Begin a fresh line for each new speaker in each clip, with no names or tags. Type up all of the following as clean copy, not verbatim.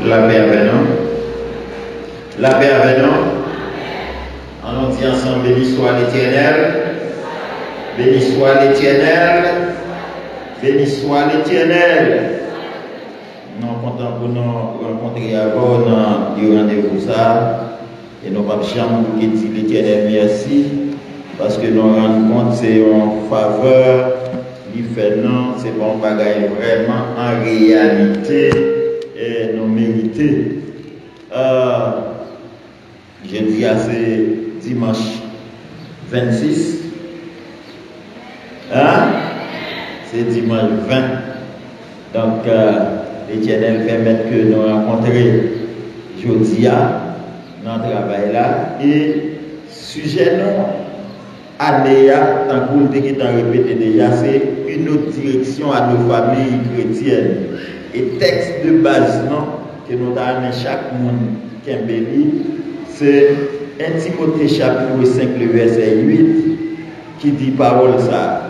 La paix avec nous. La paix avec nous. On dit ensemble, béni soit l'Éternel. Béni soit l'Éternel. Béni soit l'Éternel. Nous sommes contents pour nous rencontrer avant dans le rendez-vous ça. Et nous ne pouvons pas dire l'Éternel merci. Parce que nous rendons compte que c'est en faveur, il fait non, c'est bon bagaille vraiment en réalité et nous mériter. Je dis à c'est dimanche 26. Hein? C'est dimanche 20. Donc, l'Éternel permet que nous rencontrions jeudi dans le travail là. Et sujet non. Aléa, tant que vous l'avez répété déjà, c'est une autre direction à nos familles chrétiennes. Et texte de base, non, que nous avons chaque monde qui est béni, c'est 1 Timothée chapitre 5, le verset 8, qui dit parole ça.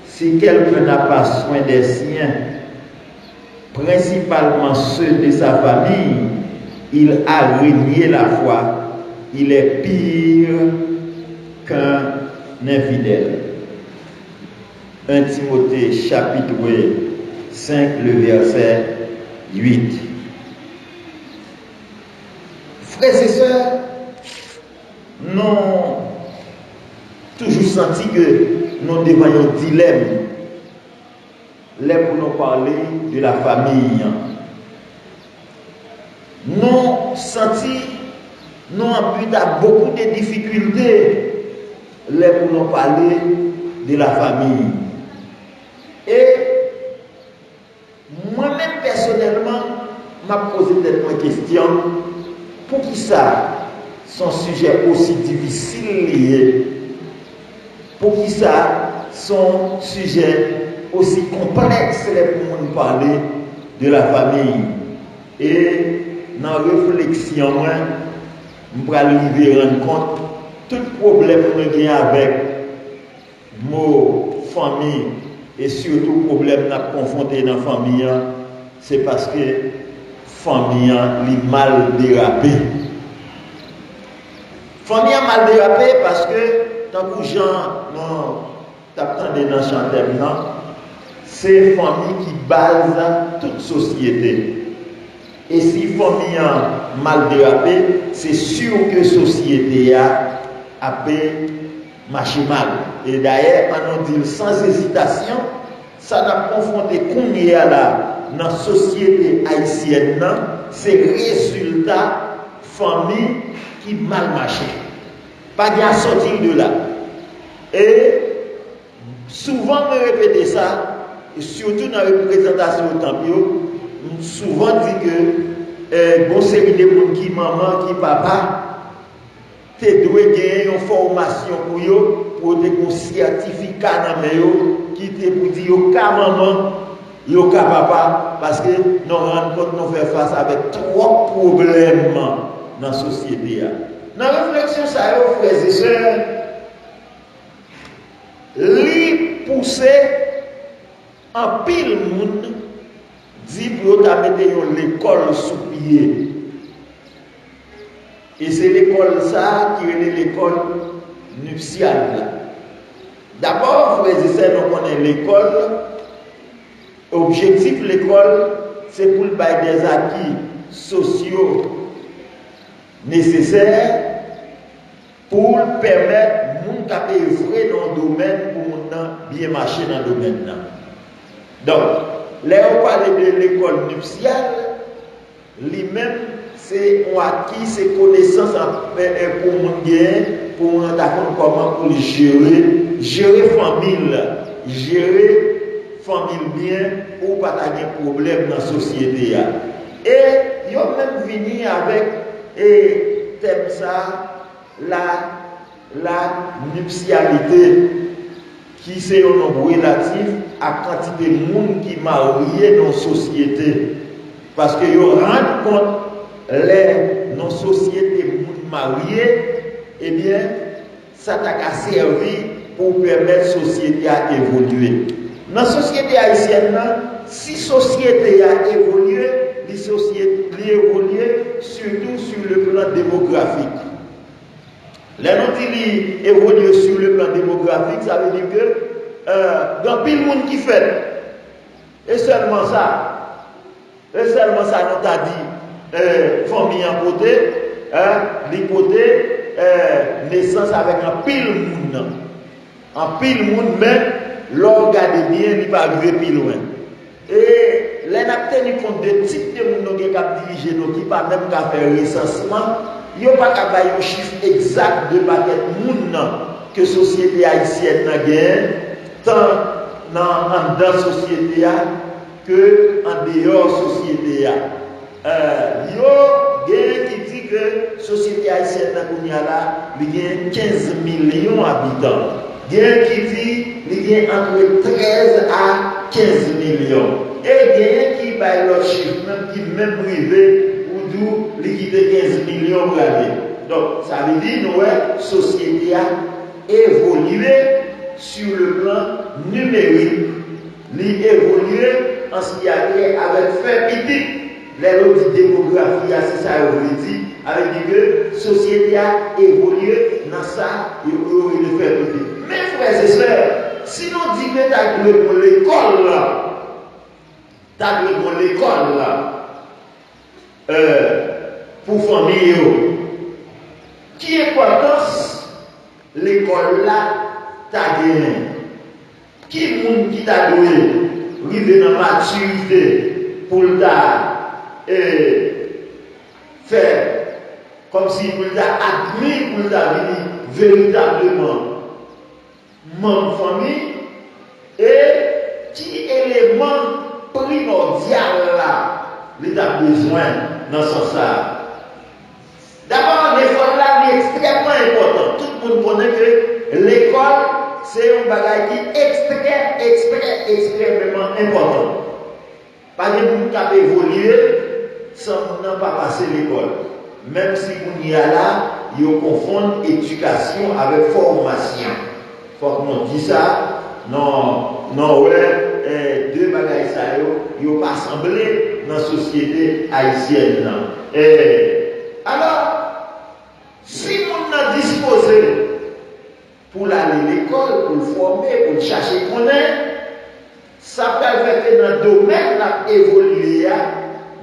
Si quelqu'un n'a pas soin des siens, principalement ceux de sa famille, il a renié la foi. Il est pire qu'un infidèle. 1 Timothée chapitre 5, le verset 8. Frères et sœurs, nous avons toujours senti que nous devons un dilemme là pour nous parler de la famille. Nous avons senti, nous avons beaucoup de difficultés là pour nous parler de la famille. Et moi-même personnellement, m'a posé une question, pour qui ça, son sujet aussi difficile lié, pour qui ça, son sujet aussi complexe pour nous parler de la famille. Et dans la réflexion, je vais arriver à rendre compte tout problème que nous avons avec nos familles et surtout problème que nous avons confronté dans la famille, c'est parce que la famille a mal dérapé. La famille a mal dérapé parce que, tant que les gens t'attendent dans le chantement, c'est la famille qui base toute société. Et si la famille a mal dérapé, c'est sûr que la société a marché mal. Et d'ailleurs, on dit sans hésitation, ça n'a confronté qu'on y a là dans la société haïtienne, c'est le résultat famille qui mal marché. Pas de sortir de là. Et souvent, me répéter ça, et surtout dans la représentation au temple, souvent dit que bon série de gens qui maman, qui papa, tu dois gagner une formation pour un certificat qui te pour dire ka maman, ka papa, parce que nous rendons compte nous faisons face avec trois problèmes dans la société. Dans la réflexion, ça frères et sœurs, li pousser en pile monde dit pour mettre l'école sous pied. Et c'est l'école ça qui est l'école nuptiale. D'abord, frères et sœurs, nous connaissons l'école. Objectif de l'école, c'est pour le bail des acquis sociaux nécessaires pour permettre de moun taper œuvrer dans le domaine pour moun bien marcher dans le domaine. Donc, là on parle de l'école nuptiale, lui-même c'est un acquis, c'est connaissance pour moun bien, pour moun apprendre comment pour gérer famille bien pour pas avoir de problème dans la société. Et ils ont même fini avec thème ça, la nuptialité, qui c'est un nombre relatif à la quantité de monde qui marié dans la société. Parce que ils rendent compte, dans la société monde marié, eh bien, ça t'a servi pour permettre la société à évoluer. Dans la société haïtienne, si la société a évolué, les évoluer surtout sur le plan démographique. Les noms évoluer sur le plan démographique, ça veut dire que dans pile le monde qui fait, et seulement ça, nous t'a dit, famille en côté, l'hypothèse, naissance avec un pile monde. En pile monde, mais l'organe bien, il va arriver plus loin. Et les n'a tenu compte de type de monde qui a dirigé, qui pas même qu'à faire recensement, il n'y a pas qu'à faire un chiffre exact de paquet de monde que la société haïtienne a gagné, tant dans la société que en dehors de la société. Il y a qui dit que la société haïtienne il y a 15 millions d'habitants. Il y a qui dit qu'il y a entre 13 à 15 millions. Et il y a qui va l'autre chiffre, même qui même privé, ou d'où il y a 15 millions pour l'année. Donc, ça veut dire que la société a évolué sur le plan numérique. Il a évolué en ce qui a trait avec fait petit. Les autres démographie, c'est ça qu'on dit, avec que la société a évolué dans ça, et il fait petit. Mais frères et sœurs, si nous disons que tu as pour l'école pour famille, qui importance l'école là t'a gagné? Qui monde qui t'a donné, arrivé dans la maturité pour faire comme si vous admis pour véritablement mon famille et qui élément primordial là il a besoin dans ce sens. D'abord l'effort là est extrêmement important. Tout le monde connaît que l'école c'est un bagage qui est extrêmement important. Pas de monde qui a évolué sans pas passer l'école. Même si vous y a là, ils confondent éducation avec formation. Faut qu'on dise ça. Non, ouais, deux bagages ça, ils n'ont pas assemblé dans la société haïtienne. Alors, si on a disposé pour aller à l'école, pour le former, pour le chercher connaître, ça peut faire que dans le domaine là évoluer,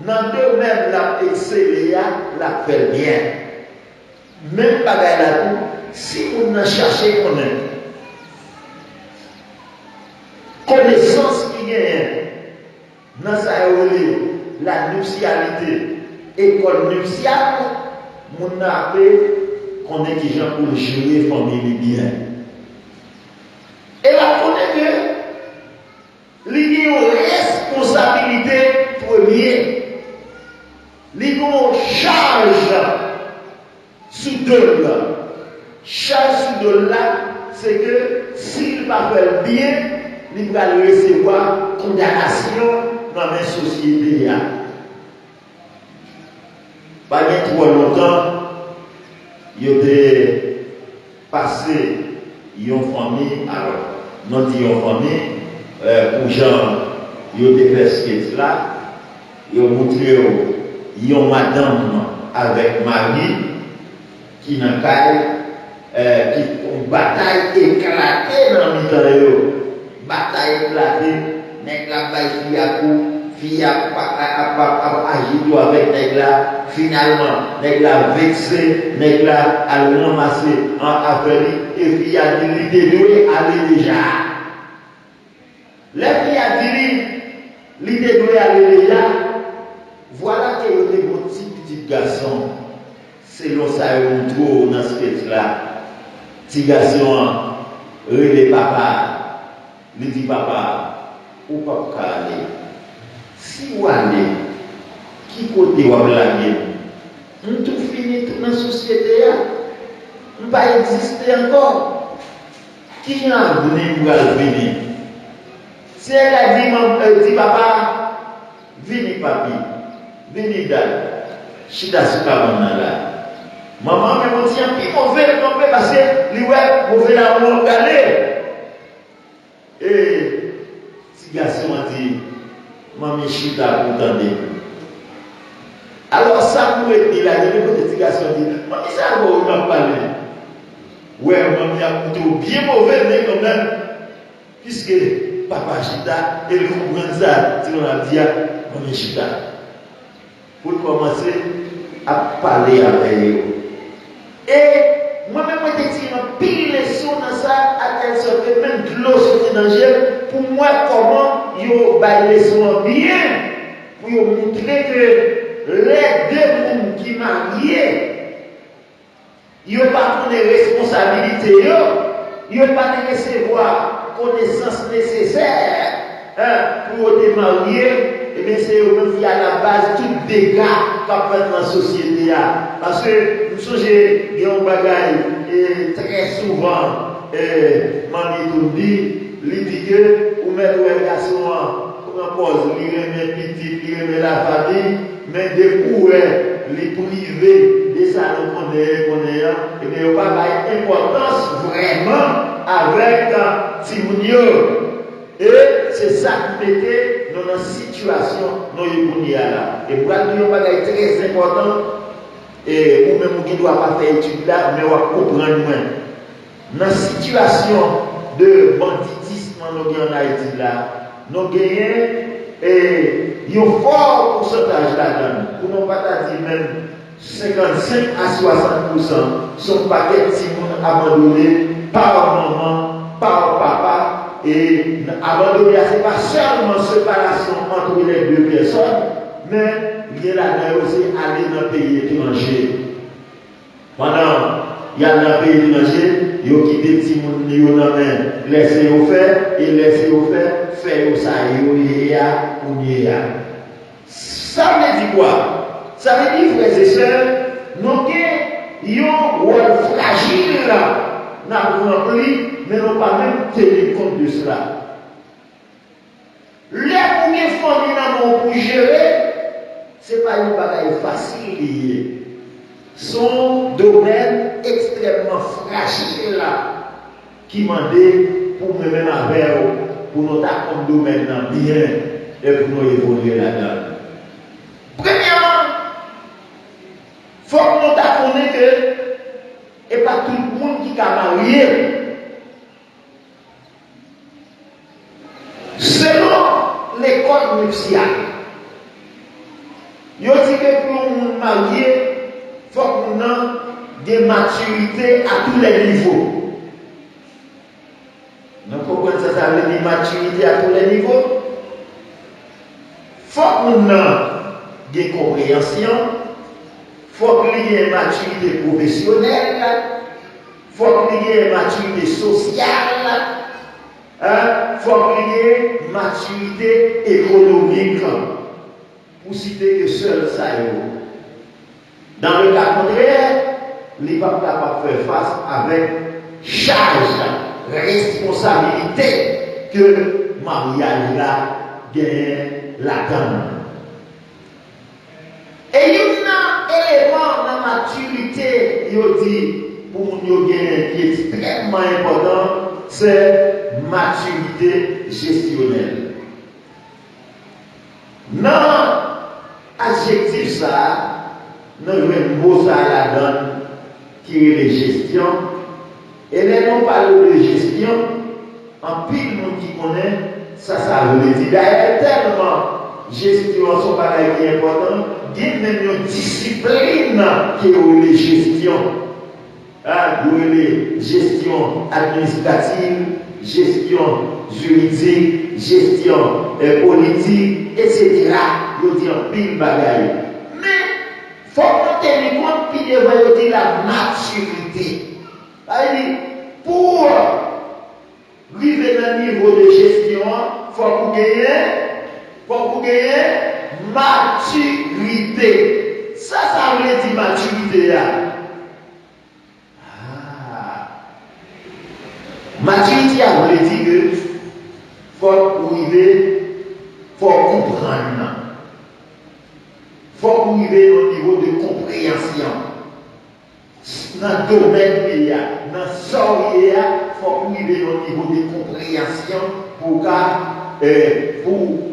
dans le domaine là exceller, la fait bien. Même pas là tout, si on a cherché connaissance qui gagne dans sa la nuptialité, école nuptiale, on a appelé qu'on est des gens pour le gérer famille bien. Et là, on est que il y a une responsabilité première. Il y a une charge sous deux là. Charge sous deux là, c'est que s'il va faire bien, il va recevoir condamnation dans la société. Pas trop longtemps, il y a passé une famille, alors, nous disons famille, pour gens, il y a des personnes là, il y a montré une madame avec Marie qui n'a pas qui une bataille éclatée dans le milieu. Bataille éclatée, n'est la fille a agi avec nèg là, finalement, nèg là vexé, nèg là a ramassé en affaire et fille a dit il devait aller déjà. La fille a dit il devait aller déjà. Voilà que le petit garçon, selon ça on trouve dans ce fait là. Petit garçon, les papa, il dit papa, ou pas aller. Si vous allez, qui côté vous allez, on tout fini dans la société, on va exister encore. Qui a venu pour venir? Si elle a dit papa, venez papi, venez dad, chida sous là. Maman me dit, puis mauvais parce que lui mauvais là on aller. Et si garçon a dit, maman chida pour tendre. ça pour être là, il y a des notifications dit, moi, qui ça va parler? Ouais, moi, a plutôt bien mauvais, mais quand même, puisque papa Chita, et le comprend ça, si on a dit, on est Chita. Pour commencer à parler avec eux. Et moi-même, je suis un pile leçon dans ça, à telle sorte que même de l'eau sur danger, pour moi, comment ils ont leçon bien, pour montrer que les deux mondes qui marient, ils n'ont pas de responsabilité, ils n'ont pas de recevoir connaissance nécessaire pour te marier. Et bien c'est eux qui à la base tout dégâts qu'a fait dans la société. Parce que nous sommes des bagailles très souvent, Mami dit, il dit que vous mettez un garçon en pause, il remet petit, il remet la famille, mais des coups, les privés, des salons qu'on est, et bien il n'y a pas d'importance vraiment avec Timounio. Et c'est ça qui mettait dans la situation dans le là. Et pour nous, il y a très important, et ou même qui ne doit pas faire étude là, mais on va comprendre moins. Dans la situation de banditisme en Haïti là, nous avons un fort pourcentage là-dedans. Pour ne pas dire même 55 à 60% sont paquets de gens abandonnés par maman, par papa. Et abandonner, ce n'est pas seulement séparation entre les deux personnes, mais il y a là aussi aller dans le pays étranger. Pendant il y a dans le pays étranger, il y a quitté les petits gens, laissez au faire, et laissez au faire, faire ça, il y a ou il y a. Ça veut dire quoi? Ça veut dire, frères et sœurs, nous avons un rôle fragile là. Nous avons rempli, mais nous n'avons pas même tenu compte de cela. Les premières familles pour gérer, ce n'est pas une bagaille facile. Son domaine extrêmement fragile là, qui m'a dit pour me mettre avec pour nous avoir un domaine bien et pour nous évoluer là-dedans. Premièrement, il faut que nous connaissions que et pas tout le monde qui a marié. Selon l'école nuptiale, il dit que pour nous marier, il faut que nous ayons des maturités à tous les niveaux. Nous comprenons ça, ça veut dire maturité à tous les niveaux. Il faut que nous ayons des compréhensions. Il faut qu'il y ait une maturité professionnelle, il faut qu'il y ait une maturité sociale, il faut qu'il y ait une maturité économique, pour citer que seul ça est. Dans le cas contraire, il n'est pas capable de faire face avec charge, responsabilité que mariage là gagne la dame. Et il y a un élément dans la maturité, il dit, pour nous gagner, qui est extrêmement important, c'est maturité gestionnelle. Dans l'adjectif ça, nous avons un mot ça la donne, qui est la gestion. Et les gens parlent de gestion, en pile monde qui connaît, ça veut dire. D'ailleurs, tellement gestion, son pareil qui est important, il y a même une discipline qui est la gestion. La gestion administrative, gestion juridique, gestion politique, etc. Il dit en pile bagaille. Mais il faut qu'on tienne compte, puis il va dire la maturité. C'est-à-dire, pour arriver à un niveau de gestion, il faut qu'on gagne maturité. Ça veut dire maturité. Maturité, ça veut dire que faut arriver, faut comprendre. Faut arriver au niveau de compréhension. Dans le domaine qu'il y a, dans le sort qu'il y a, il faut arriver au niveau de compréhension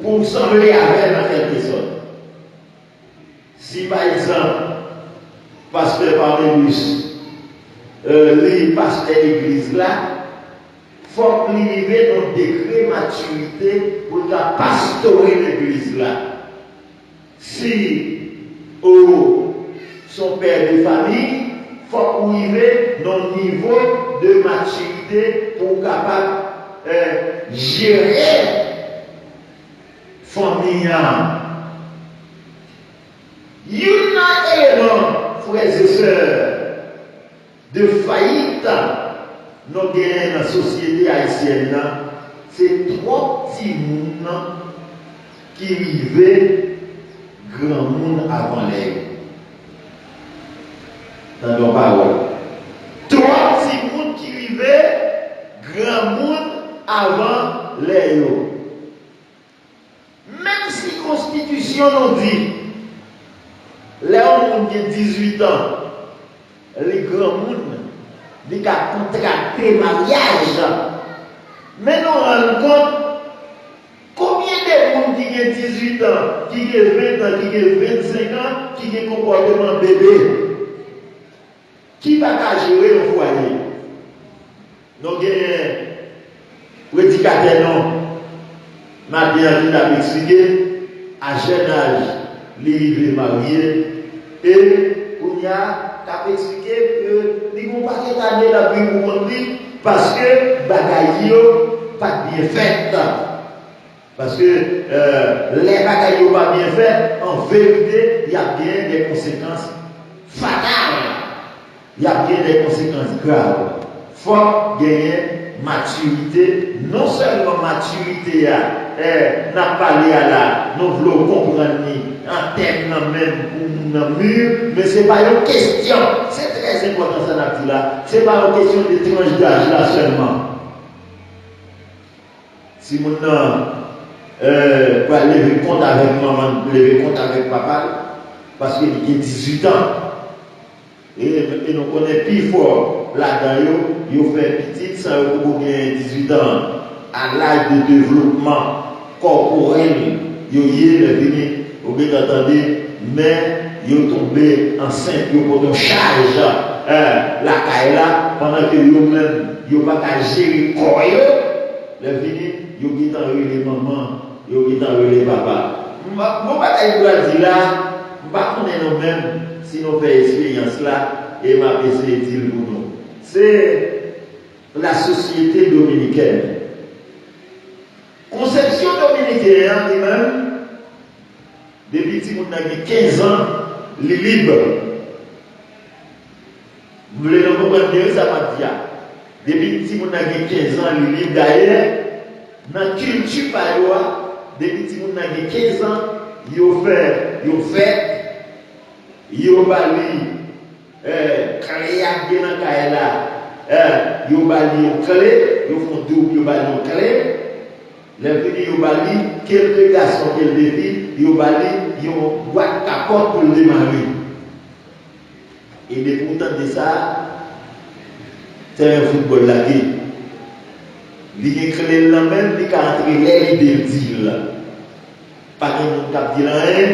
pour sembler avec la quelque chose. Si par exemple, pasteur Parmelus, les pasteurs l'église là, il faut qu'il arrive dans un degré de maturité pour pastorer l'église là. Si son père de famille, il faut qu'il arrive dans un niveau de maturité pour capable gérer famille. Il y a un élément, frères et sœurs, de faillite nous gagnons dans la société haïtienne. C'est trois petits monde qui vivaient grand monde avant l'air. Dans nos paroles. Trois petits monde qui vivaient grand monde avant l'air. Même si la Constitution nous dit, les hommes qui ont 18 ans, les grands monde, ils ont contracté mariage. Mais nous rendons compte combien de monde qui ont 18 ans, qui ont 20 ans, qui ont 25 ans, qui ont un comportement bébé, qui va gérer le foyer. Nous avons un prédicateur, non, m'a bien expliqué, à jeune âge, il est marié, et on a expliqué que nous n'avons pas qu'à la vie pour monde parce que bagaille pas bien fait. Parce que les bagailles pas bien fait, en vérité, il y a bien des conséquences fatales. Il y a bien des conséquences graves. Il faut gagner maturité, non seulement maturité, n'a pas lié à la, nous voulons comprendre en termes même pour nous mur, mais ce n'est pas une question, c'est très important ça n'a là, ce n'est pas une question de tranche d'âge là seulement. Si mon peut lever compte avec maman, lever compte avec papa, parce qu'il a 18 ans. Et nous connaissons plus fort là-dedans, il fait petit sans gagner 18 ans à l'âge de développement corporel, il est venu, vous entendez, mais il est tombé enceinte, il a une charge la caille là, pendant que lui-même, il n'a pas qu'à gérer le corps, il est venu, il a les mamans, il a les papas. Je ne vais pas dire là, je ne vais pas nous-mêmes. Si nous faisons expérience là, et ma essayé de dire pour nous. C'est la société dominicaine. Conception dominicaine, lui-même, depuis que nous avons 15 ans, il est libre. Vous voulez le comprendre bien, ça m'a dit. Depuis que nous avons 15 ans, il est libre. D'ailleurs, dans la culture parois, depuis que nous avons 15 ans, il fait. Yo bali clé à bien dans kaela yo bali clé yo font double yo bali clé les venus yo bali quelques garçons quelques filles yo bali yo boîte capote pour le démarrer et de pourtant de ça c'est un football là qui il clé là même il a entré les deal pas de cap dit rien.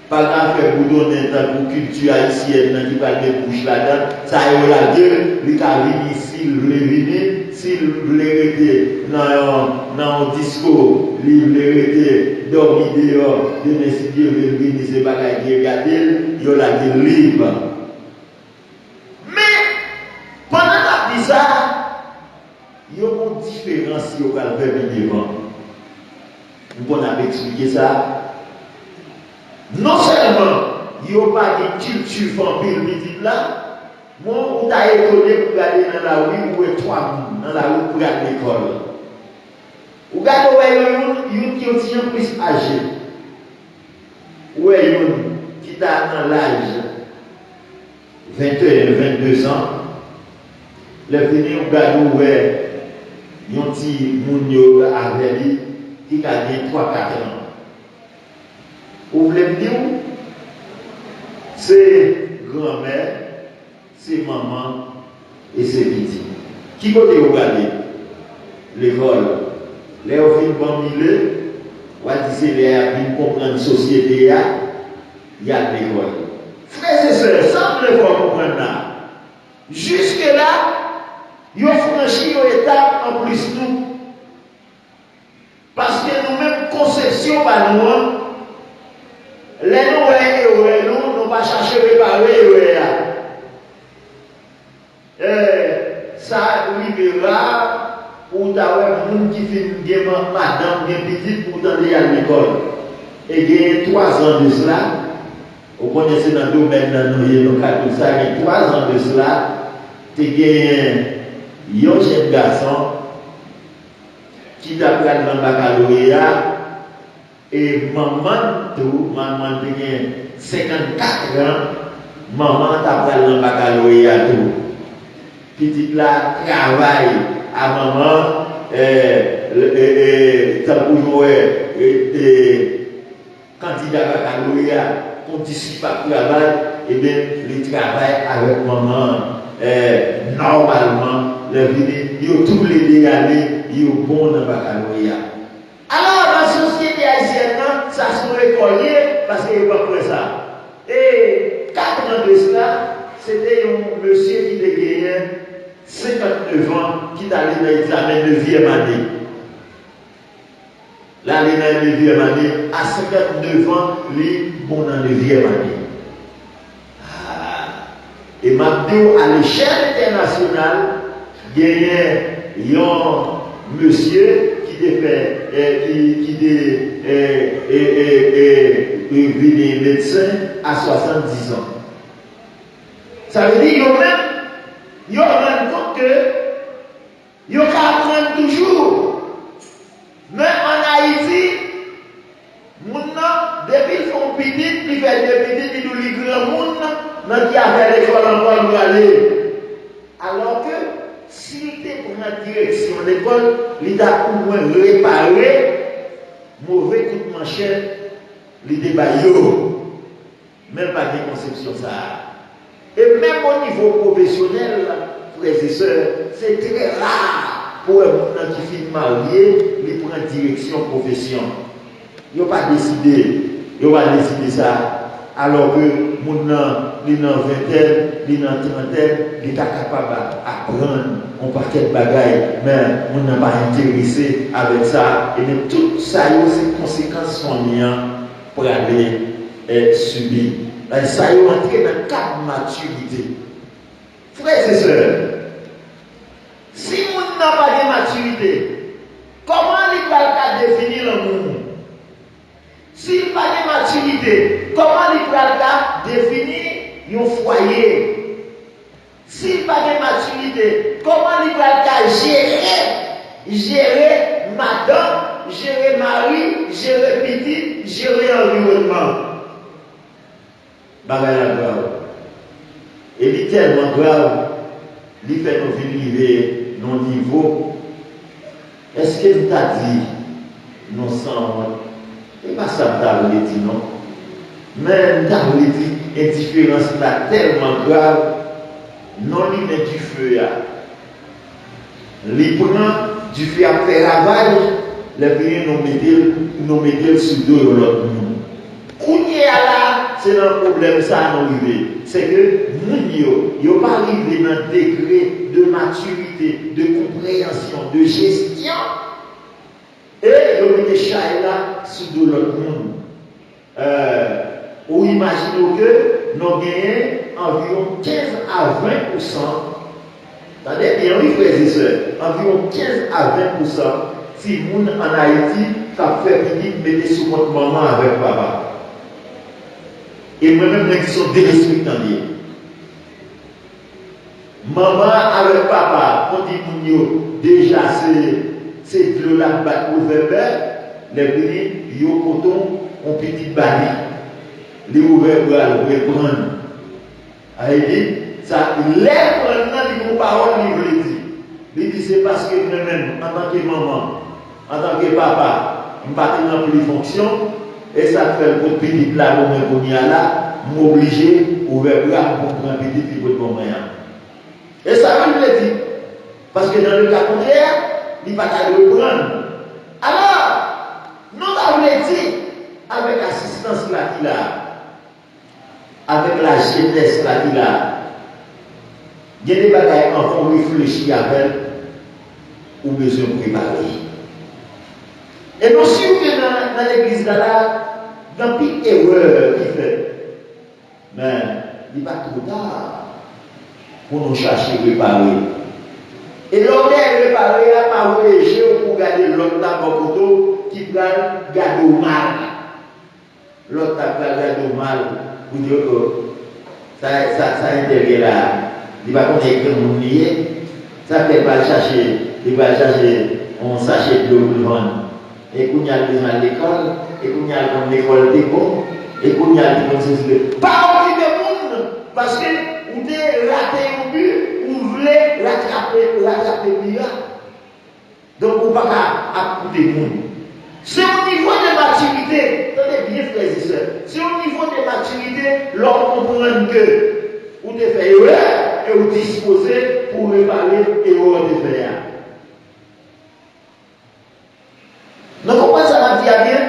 Pas qu'à faire pour donner pour culture haïtienne qui va de bouche là-dedans, ça y est la gueule, il a venu s'il voulait venir, s'il voulait rester dans un disco, il voulait rester dormir dehors, demain si Dieu veut venir, c'est pas qu'il regarder, il a la gueule libre. Mais, pendant la vie ça, il y a une différence qui va faire devant. Nous avons expliqué ça. Non seulement il n'y a pas de culture vampire petite là, moi, on t'a étonné pour aller dans la rue où il y a 3 personnes dans la rue pour aller à l'école. Vous regardez où il y a qui est plus âgé, où il y a qui est dans l'âge 21, 22 ans, les venus au gars où il y a un petit monde avec lui qui a gagné 3-4 ans. Vous voulez me dire, c'est grand-mère, c'est maman et c'est petit. Qui peut vous regarder? L'école. Les enfants vont milieu, on va dire les comprendre la société, il y a l'école. Frères et sœurs, sans le voir comprendre là. Jusque-là, ils ont franchi une étape en plus nous. Parce que nous-mêmes, conception par nous, les nous n'ont pas cherché à réparer. Ça arrivera pour d'avoir des gens qui finissent madame, des petites pour aller à l'école. Et il y a 3 ans de cela, vous connaissez dans le domaine dans le cadre de ça, il y a 3 ans de cela, il y a un jeune garçon qui a pris le baccalauréat et maman a 54 ans, maman a pris le baccalauréat tout. Petite là travaille à maman, ça pour candidat baccalauréat, participe à travail, et bien, il travaille avec maman. Normalement, ils ont tous les deux années, ils ont bon dans le baccalauréat. Alors, la société haïtienne, ça se reconnaît parce qu'il n'y a pas fait ça. Et 4 ans de cela, c'était un monsieur qui était gagné 59 ans, qui est allé dans l'examen de 9e année. L'année dans la 9e année, à 59 ans, il est bon dans la 9e année. Et maintenant, à l'échelle internationale, il y a un monsieur qui est médecin à 70 ans. Ça veut dire qu'il y a même compte que il y a apprendre toujours. Mais en Haïti, depuis qu'ils font petit, ils font des petits, ils nous livrent le monde. Qui a fait l'école encore pour aller. Alors que s'il était pour la direction de l'école, il a au moins réparé mauvais coup de manchette, il débat. Même pas de conception ça. Et même au niveau professionnel, frères et sœurs, c'est très rare pour un monde qui finit marié, il prend direction profession. Il n'a pas décidé. Il n'a pas décidé ça. Alors que mon il est en vingtaine, il est en trentaine, il est capable d'apprendre un paquet de bagailles, mais on n'a pas intéressé avec ça. Et même tout ça, il y a ces conséquences sont pour aller subir. Ça, il est entré dans le cadre de maturité. Frères et sœurs, si on n'a pas de maturité, comment il va définir le monde? S'il n'a pas de maturité, comment il va définir un foyer? S'il n'a pas de maturité, comment il va gérer madame, gérer mari, gérer petit, gérer environnement? Bagay grave. Et il est tellement grave, il fait nous vivre nos niveaux. Est-ce que tu as dit, nous sommes. Et pas ça que tu as dit, non. Mais tu as dit, indifférence là tellement grave, non, il met du feu. Il prend du feu à faire ravage, les pays nous mettent sur le dos de l'autre monde. Là, c'est un problème, ça à arriver. C'est que nous, ils n'ont pas arrivé dans un degré de maturité, de compréhension, de gestion. Et ils ont mis là sur de l'autre monde. Ou imaginons que nous gagnons environ 15 à 20%. Attendez bien, oui, frères et sœurs, environ 15 à 20%. Si les gens en Haïti, ça fait petit, mettez sur votre maman avec papa. Et moi-même, qui sont détruits en lieu. Maman avec papa, quand ils disent déjà c'est de la batte au bébé, les petits, ils ont un petit baril. Les ouverts bras, ils prennent. Il dit, ça, les prennent dans les paroles, il dit. Il dit, c'est parce que moi-même, en tant que maman, en tant que papa, je ne pas dans plus de fonction, et ça fait le petit là, pour me là, m'obliger, ouvert bras pour prendre un petit peu de mon moyen. Et ça, je le dis. Parce que dans le cas contraire, il va le reprendre. Alors, nous avons dit, avec l'assistance là qu'il a, avec la jeunesse là qu'il a, il y a des bagages enfants réfléchis avec ou besoin de préparer. Et nous sommes dans l'église là, dans une erreur qu'il fait. Mais il n'est pas trop tard pour nous chercher à réparer. Et l'homme est réparé à pas voyager pour garder l'autre d'abord qui va garder au mal. L'autre va garder au mal pour dire que ça intérêt là. Il va connaître que mon lié. Ça fait pas chercher, il va chercher on sachet de l'eau pour le vendre. Et qu'on y a besoin de l'école, et qu'on y a comme l'école des bons, et qu'on y a des bons. Pas envie de monde, parce que vous avez raté au but, vous voulez rattraper le miracle. Donc, vous ne pouvez pas écouter le monde. C'est au niveau de maturité, attendez bien, frères et sœurs, c'est au niveau de maturité, l'on comprend que vous devez faire erreur et vous disposer pour réparer l'erreur de faire. Donc, comment ça m'a dit à bien?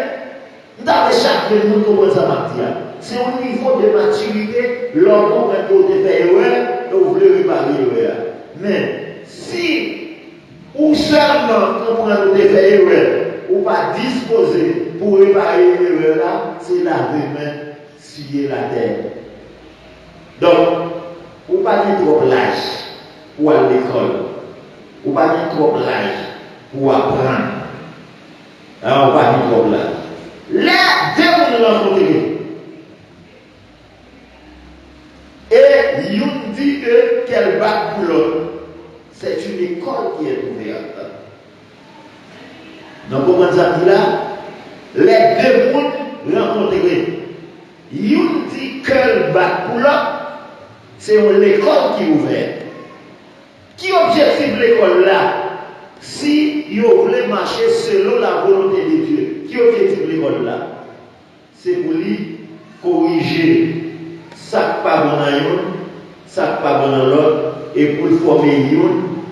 Dans chaque monde, comment ça m'a dit? C'est au niveau de maturité, l'on comprend que vous devez faire erreur et vous voulez réparer l'erreur. Mais si ou seulement comprendre que vous devez faire erreur, ou pas disposer pour réparer l'erreur là, c'est la main scier la terre. Donc, ou pas de trop l'âge pour aller à l'école, ou pas de trop l'âge pour apprendre. Alors, on va dire trop l'âge. Là, dès qu'on rencontré, et il dit que qu'elle bat pour l'autre, c'est une école qui est ouverte. Donc, comment ça dit là? Les deux mondes rencontrés. Il dit qu'elle bat pour l'autre, c'est l'école qui est ouverte. Qui objective l'école là? Si vous voulez marcher selon la volonté de Dieu, qui objective l'école là? C'est pour lui corriger ça pas bon dans l'un, ça pas bon dans l'autre, et pour le former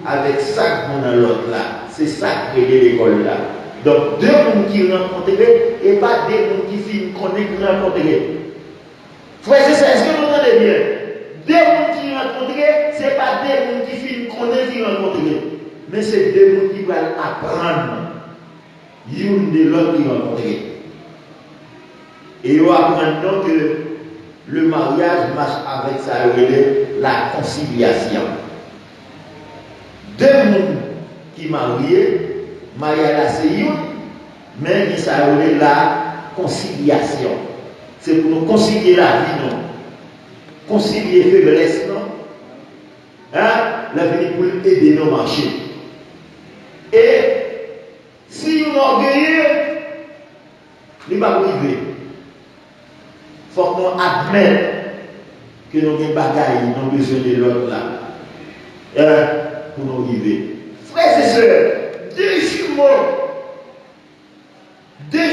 avec ça bon dans l'autre là. C'est ça qui est l'école là. Donc deux mondes qui rencontrent et pas des mondes qui finissent qui rencontrent. Frères et sœurs, est-ce que vous entendez bien? Deux mondes qui rencontrent, ce n'est pas des mondes qui finissent qui rencontrent. Mais c'est deux mondes qui veulent apprendre l'une de l'autre qui rencontrent. Et on apprend donc que le mariage marche avec ça, la conciliation. Deux mondes qui marient, mariage c'est une, mais qui ça la conciliation. C'est pour nous concilier la vie, non? Concilier faiblesse, non? Hein? La vie pour aider nos marchés. Et si nous orgueilleux, il va priver. Il faut qu'on admette que nous avons des bagailles, nous avons besoin de l'autre là. Pour nous vivre. Frères et sœurs, deux jumeaux, deux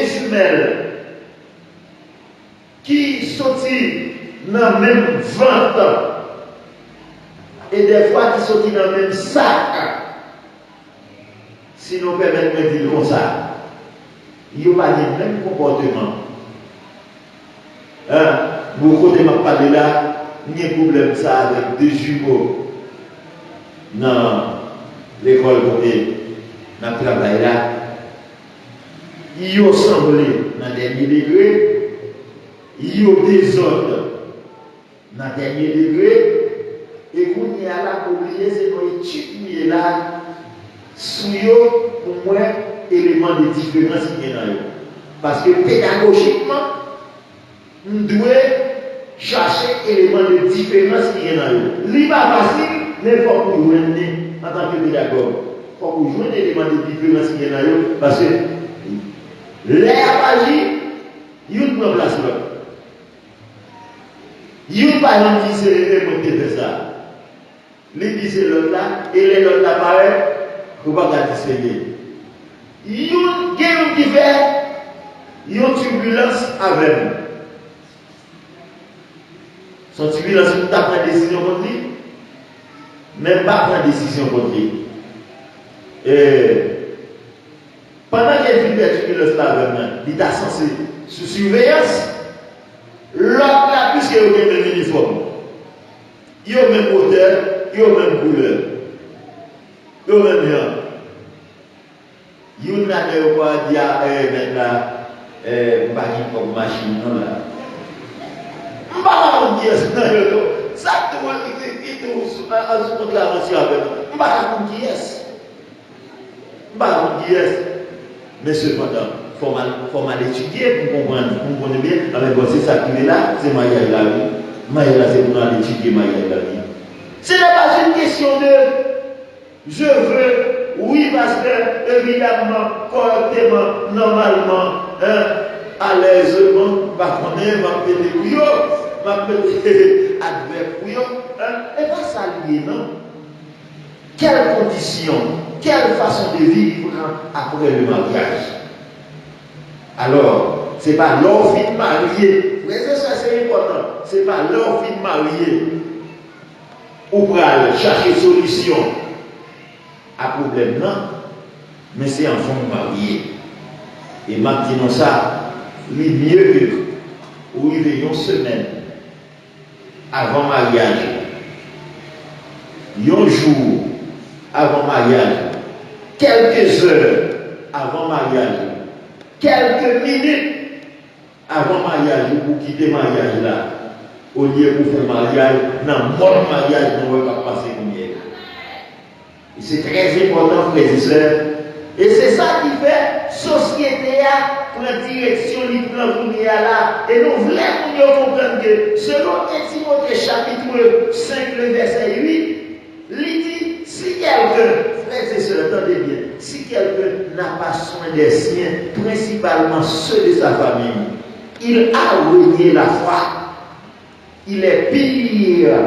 jumelles qui sortent dans le même ventre et des fois qui sortent dans le même sac. Si nous permettons de dire comme ça, ils n'ont pas le même comportement. Beaucoup de m'ont parlé là, il y a un problème ça avec deux jumeaux dans l'école côté, dans le travail là. Ils ont semblé dans le dernier degré, ils ont désordre dans le dernier degré, et qu'on y a là pour oublier, c'est qu'on étudie là, sous pour moi, élément de différence qui est dans eux. Parce que pédagogiquement, nous devons chercher élément de différence qui est dans eux. Ce pas facile, mais il faut que vous joignez en tant que pédagogue. Il faut que vous joignez l'élément de différence qui est dans eux. Parce que les agir, ils ne prennent place là. Ils par exemple disent c'est l'élément qui fait ça. Les disent c'est l'autre là, et les autres là pareil, il ne faut pas distinguer. Ils ont qui fait, ils ont turbulence avec nous. Son turbulence, nous avons pris une décision contre lui, même pas prendre décision contre lui. Pendant qu'il y a une turbulence là avec nous, il est censé sous surveillance. L'autre là, puisque haïtiens ont le même uniforme. Ils ont le même modèle, ils ont le même couleur. Ils ont le même lien. Ils ont pas dit maintenant, pas comme machine, non là. Je ne vais pas dire ça, tout le monde qui est en contre la mention avec nous. Je ne vais pas dire qui est. Je ne vais pas dire qui est. Mais cependant, il faut mal étudier pour comprendre bien. C'est ça qui est là, c'est Maïa la vie. Maïa c'est pour aller étudier Maïa la vie. Ce n'est pas une question de je veux, oui, parce que évidemment, correctement, normalement, à l'aisement, pas qu'on est, ma pété couillon, ma pété adverbe couillon, et pas ça lié, non? Quelles conditions, quelle façon de vivre après le mariage? Alors, ce n'est pas leur fille mariée, mais ça c'est important, ce n'est pas leur fille mariée ou pour aller chercher solution à problème, non, mais c'est un fond marié. Et maintenant, ça, il est mieux que où il y a une semaine avant mariage, un jour avant mariage, quelques heures avant mariage, quelques minutes avant mariage, pour quitter le mariage là, au lieu pour faire mariage, dans mon mariage, on ne va pas passer combien. Et c'est très important, frères et sœurs. Et c'est ça qui fait société pour la direction libre là. Et nous voulons comprendre que selon 1 Timothée chapitre 5, le verset 8, il dit si quelqu'un, frères et sœurs, attendez bien, si quelqu'un n'a pas soin des siens, principalement ceux de sa famille, il a renié la foi. Il est pire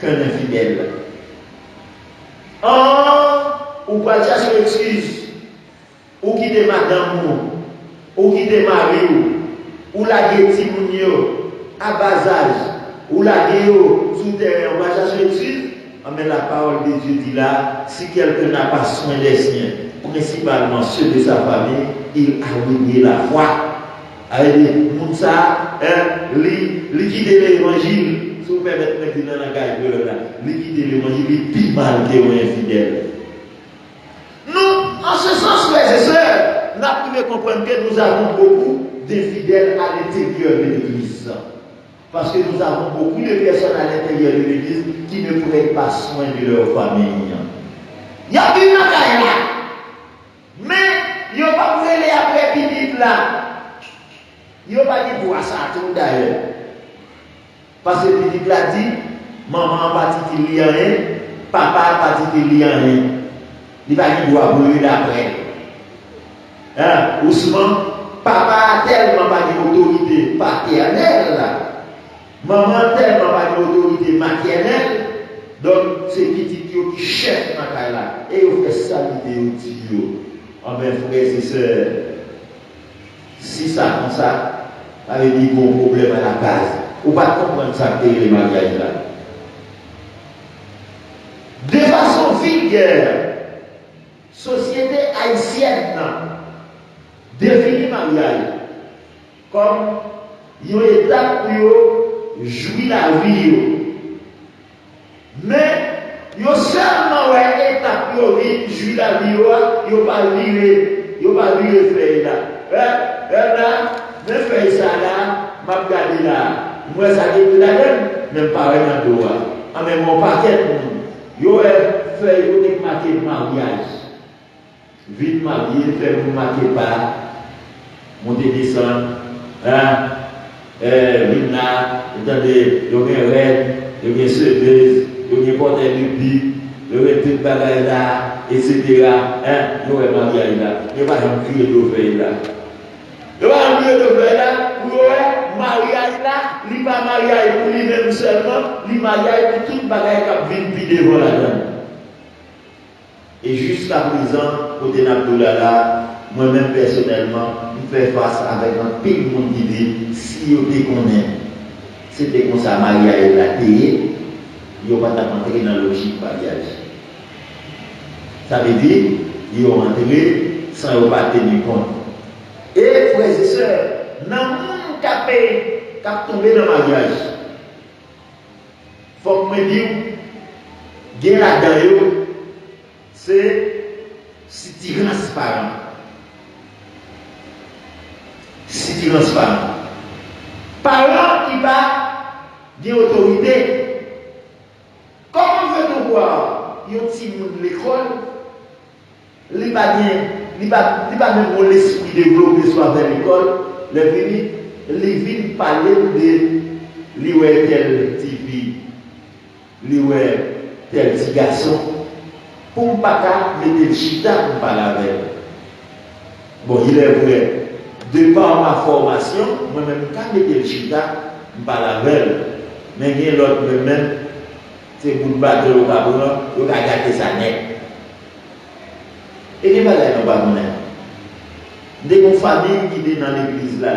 qu'un infidèle. Ou pas chercher excuse, ou qui te madame, ou qui te mari, ou la guetti mounio, à bas âge, ou la guéo, sous terre, on va chercher excuse. Mais la parole de Dieu dit là, si quelqu'un n'a pas soin des siens, principalement ceux de sa famille, il a renié la foi. Allez, Mounsa, liquider l'évangile. Si vous permettez de dire dans la gueule là, liquider l'évangile, il est plus mal que infidèle. Nous, en ce sens, frères et sœurs, nous avons comprendre que nous avons beaucoup d'infidèles à l'intérieur de l'Église. Parce que nous avons beaucoup de personnes à l'intérieur de l'Église qui ne prennent pas soin de leur famille. Il y a plus de là. Mais il n'y a pas de aller après Philippe là. Il n'y a pas dit pour ça tout d'ailleurs. Parce que Philippe l'a dit, maman pas dit qu'il y a rien, papa pas dit qu'il y a rien. Il va dire doit brûler d'après. Ou souvent, papa a tellement pas d'autorité paternelle là. Maman tellement pas d'autorité maternelle. Donc c'est petit qui chef dans la là. Et il fait ça l'idée au tio. En mes frères et sœurs, si ça comme ça, avait dit bon problème à la base. Ou pas comprendre ça que les mariages là. De façon vulgaire, société haïtienne définit le mariage comme une étape pour jouir la vie. Mais il y a seulement une étape pour jouir la vie, il n'y a pas de faire là. Je fais ça là, je vais regarder là. Moi, ça dit là, même pas un endroit. Mais mon paquet, je vais faire un mariage. Vite marié, faire un marquer pas, monter descendre. Vite là, attendez, il y a un raid, il y a une seveuse, il y a un portail de pique, il y a tout le bagage là, etc. Il y a un mariage là. Il n'y a pas un crier de faire là. Il n'y a pas un crier de faire là. Pour le mariage là, il n'y a pas mariage pour lui-même seulement, il y a mariage pour tout le bagage qui vient puis devant la dame. Et jusqu'à présent, côté Nabdoula là, moi-même personnellement, je fais face avec un pays de monde qui dit si vous déconnez, c'était comme ça, mariage la payé, il n'y a pas d'entrer dans la logique mariage. Ça veut dire qu'ils ont entré sans pas tenir compte. Et frères et sœurs, dans le monde qui a tombé dans le mariage, dit, gen là-dedans, c'est si transparent. Si transparent. Parents qui va d'autorité. Comment fait-on voir un petit monde de l'école, il n'a pas même l'esprit développé soit vers l'école, il vient parler de lui tel petit fille, lui tel petit garçon, pour ne pas mettre le chita pour parler avec. Bon, il est vrai, de par ma formation, moi-même, quand je mettre le chita, je parle avec. Mais il y a l'autre même, c'est pour le battre au Cameroun, il va garder sa nez. Et il va aller dans le Cameroun. Dès qu'on famille qui est dans l'église là,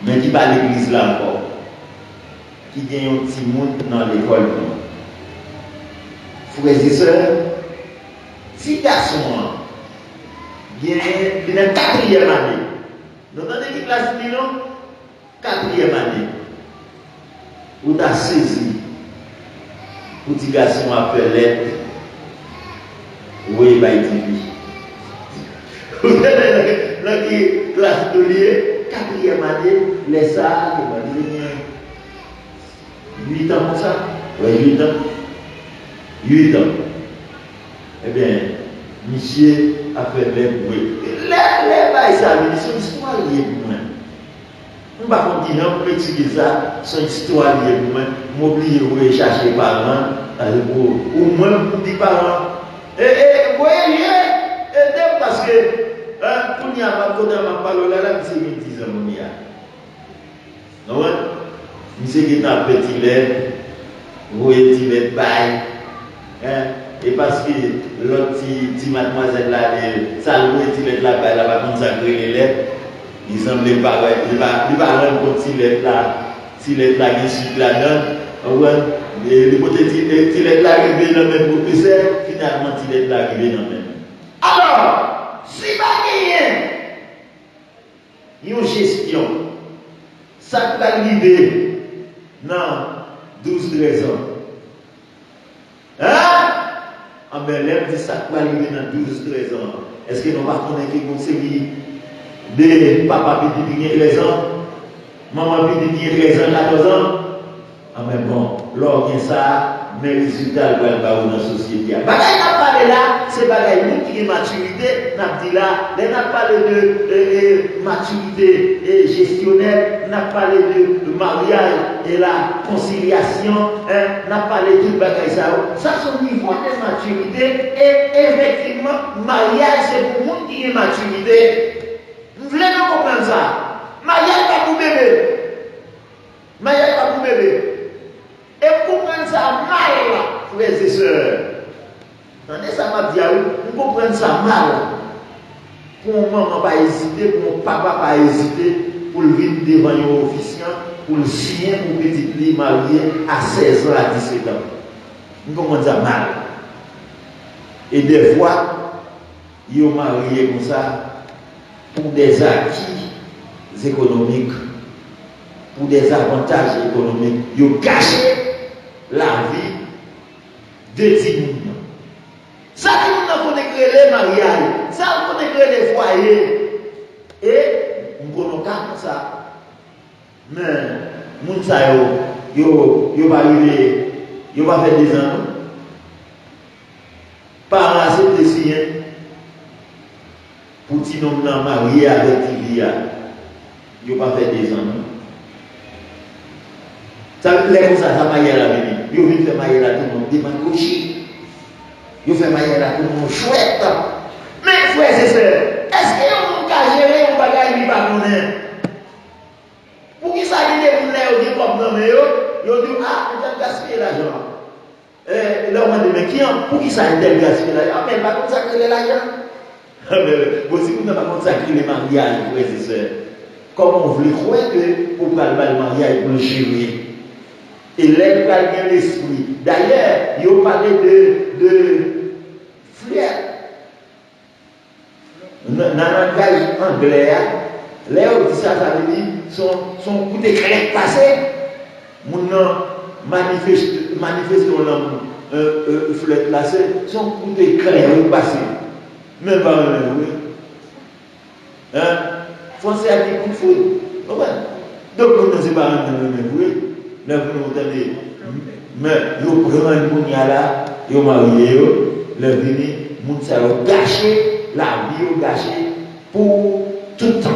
mais qui va à l'église là encore, qui gagne un petit monde dans l'école. Frères et sœurs, si garçon, il est dans la 4e année, vous entendez qui classe non? 4e année. Ou t'as saisi, ou petit garçon appelé, oui, bah il dit. Vous êtes dans la classe de lié, 4e année, les salles, 8 ans comme ça? Oui, 8 ans. 8 ans. Eh bien, monsieur a fait les bruits. Les bails, ça, ils sont histoire liée pour moi. On va continuer à étudier ça, son histoire liée pour moi. M'oublier où chercher les parents, ou moi, pour dire parents. Et voyez, aidez parce que, pour n'y avoir pas de parole là, c'est 10 ans, mon gars. Non, monsieur qui est un petit lait, vous voyez, petit lait bail. Et parce que l'autre petit mademoiselle là, ça le petit là, elle va consacrer les lettres. Il semblait pas, il va rendre compte si lettre là, il y a une suite là-dedans. Le côté petit lettre là arrivé dans le même professeur, finalement, petit lettre là arrivé dans le même. Alors, si pas une gestion, ça peut arriver dans 12-13 ans. Hein? En Belém, ça peut arriver dans 12-13 ans. Est-ce que nous ne connaissons pas une série de papa qui a 13 ans, maman qui a 13 ans, 14 ans? Ah, mais bon, lors de ça, mes résultats vont être dans la société. Bagaille n'a parlé là, c'est bagaille nous qui est maturité, n'a dit là, n'a parlé de maturité gestionnaire, n'a parlé de mariage et la conciliation, n'a parlé de tout bagaille ça. Ça, c'est au niveau de maturité et effectivement, mariage, c'est pour le monde qui est maturité. Vous voulez nous comprendre ça? Mariage pas pour bébé. Mariage pas pour bébé. Et pour comprendre ça mal, frères et sœurs, attendez, ça m'a dit à vous, pour comprendre ça mal, pour mon maman pas hésiter, pour mon papa pas hésiter, pour le venir devant un officiant, pour le signer pour petit lit marié à 16 ans, à 17 ans. Vous comprenez ça mal. Et des fois, ils ont marié comme ça pour des acquis économiques, pour des avantages économiques. Ils ont gâché la vie de Timoun. Ça, nous avons créé les mariages, ça, nous avons créé les foyers. Et nous avons comme ça. Mais, nous savons, ils vont arriver, ils vont faire des enfants. Par accepter signer pour Timoun marié avec Tivia, ils vont faire des enfants. Ça veut dire comme ça, ça m'a y la venir. Ils viennent faire mailler là tout le monde demande coucher. Ils font mailler là tout le monde chouette. Mais frères et sœurs, est-ce qu'ils ont qu'à gérer un bagage qui va connaître? Pour qui ça dit des moulins ou des comme non mais ils ont dit ah, on a gaspillé l'argent. Là on m'a dit mais pour qui ça a été gaspillé l'argent? Mais pas consacrer l'argent. Mais aussi vous n'avez pas consacré les mariages, frères et sœurs. Comme on voulait croire que pour parler le mariage pour le gérer. Et l'air a l'esprit. D'ailleurs, ils ont parlé de flirt. Dans le langage anglais, l'air dit ça, ça veut dire son coup de crête passé. Mon manifestation flèche là, c'est son coup de clair passé. Même pas un oui. Hein? Français a dit coup de fouet. Donc, nous ne sommes pas un oui. Nous entendez. Mais nous prenons une bounia là, nous marions, nous venons, nous avons gâché la vie, gâché pour tout le temps.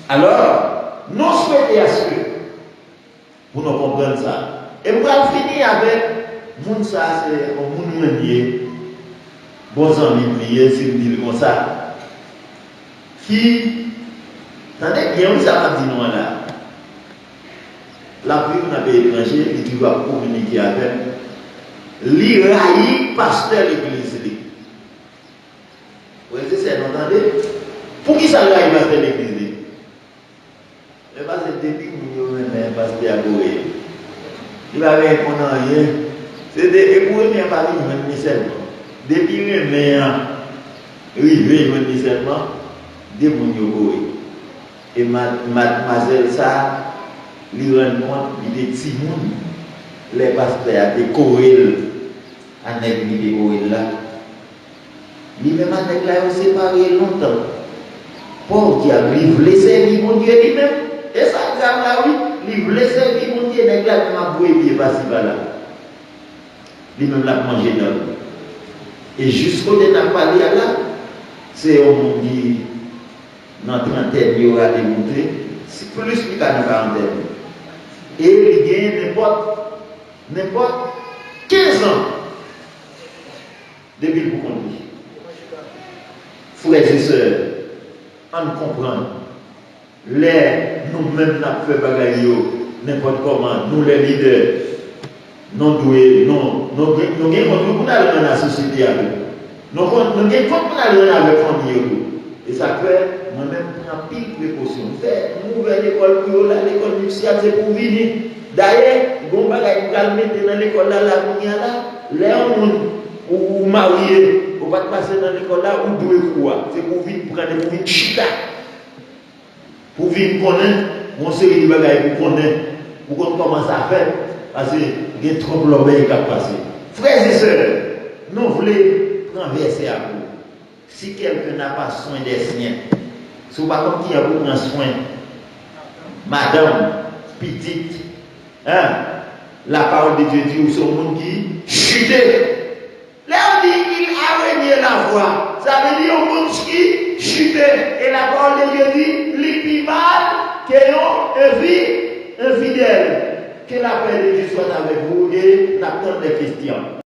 Alors, nous souhaitons à ce que, pour nous comprendre ça, et nous allons finir avec, nous ça c'est un monde lié, bons amis liés, si vous dites comme ça, qui, attendez bien, où ça va dire nous là? La vie qu'on a fait étranger, et tu vas communiquer avec, l'iraï pasteur l'église. Vous voyez, c'est entendez? Pour qui ça l'iraï pasteur l'église? Le pasteur depuis que vous avez un pasteur à Goé. Il va répondre à rien. C'est des éboués, mais pas les seulement. Depuis que vous avez un seulement, des Goé. Et mademoiselle ça, il rend compte, il est petit monde. Les pasteurs ont décoré à l'église de là. Lui-même, à l'église, il a séparé longtemps. Pour dire, il voulait servir mon Dieu lui-même. Et ça, là, oui, il voulait servir mon Dieu, l'église, il m'a boué, il est passé par là. Lui-même, l'a mangé dans l'eau. Et jusqu'au dernier n'a pas là, c'est au monde qui, dans la trentaine, il aura démontré, c'est plus qu'il y a dans la quarantaine. Et il gagne n'importe 15 ans depuis le conduit. Frères et sœurs, on comprend. Nous-mêmes, nous fait bagaille, n'importe comment, nous les leaders, nous doués, nous gagnons dans la société avec nous. Nous gagnons avec la famille. Et ça fait, moi-même, prendre pile précaution. Faire une nouvelle école pour l'école nuptiale, c'est pour venir. D'ailleurs, bon bagage pour mettre dans l'école là, les gens ou mariés, ou pas passer dans l'école là, ou doué quoi. C'est pour venir prendre pour venir chita. Pour venir connaître, mon série de bagages pour connaître, pour qu'on commence à faire, parce qu'il y a trop de l'obéi qui a passé. Frères et sœurs, nous voulons renverser à vous. Si quelqu'un n'a pas soin des siens, si vous n'avez pas qui a pour prendre soin, madame, petite, hein, la parole de Dieu dit où son monde qui chute. Là on dit qu'il a renié la voix. Ça veut dire au monde qui chute. Et la parole de Dieu dit, l'épimale, que vie infidèle. Que la paix de Dieu soit avec vous et n'attend des questions.